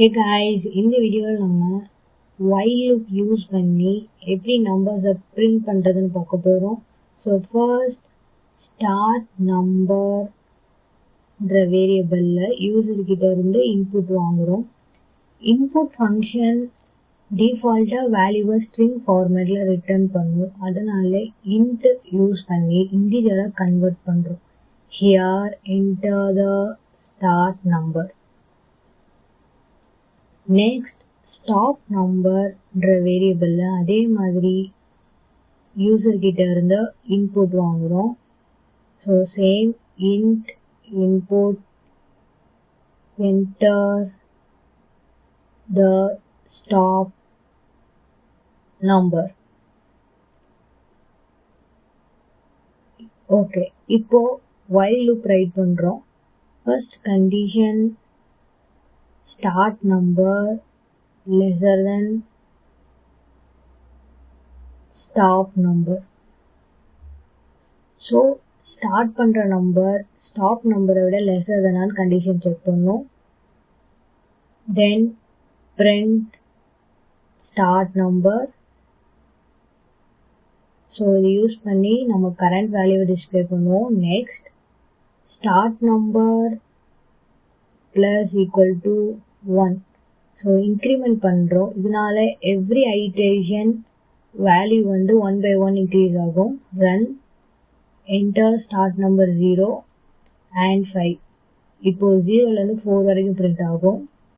Hey guys, இந்த வீடியோல நம்ம while loop யூஸ் பண்ணி எப்படி நம்பர்ஸை print பண்றதுன்னு பார்க்க போறோம். ஸோ ஃபர்ஸ்ட் ஸ்டார்ட் நம்பர்ன்ற வேரியபிள்ல யூசர் கிட்ட இருந்து இன்புட் வாங்குறோம். இன்புட் ஃபங்க்ஷன் டிஃபால்ட்டா வேல்யூவை ஸ்ட்ரிங் ஃபார்மேட்ல ரிட்டர்ன் பண்ணும். அதனால int யூஸ் பண்ணி இன்டிஜரை கன்வெர்ட் பண்றோம். Here enter the start number. Next stop நம்பர்ன்ற வேரியபிள்ல அதே மாதிரி யூசர் கிட்ட இருந்து இன்புட் வாங்குறோம். So same int input enter the stop number. Okay, இப்போ while loop ரைட் பண்றோம். First condition start number lesser than stop number. So start பண்ற நம்பர் ஸ்டாப் நம்பரை விட lesser than ஆன கண்டிஷன் செக் பண்ணும். Then print start number. So இதை use பண்ணி நம்ம கரண்ட் வேல்யூவை டிஸ்பிளே பண்ணுவோம். Next start number plus equal to 1. So increment பண்ணுறோம். இதனால எவ்ரி ஐட்ரேஷன் வேல்யூ வந்து 1 by 1 இன்க்ரீஸ் ஆகும். Run enter start number 0 and 5. இப்போ 0லேருந்து 4 வரைக்கும் பிரிண்ட் ஆகும்.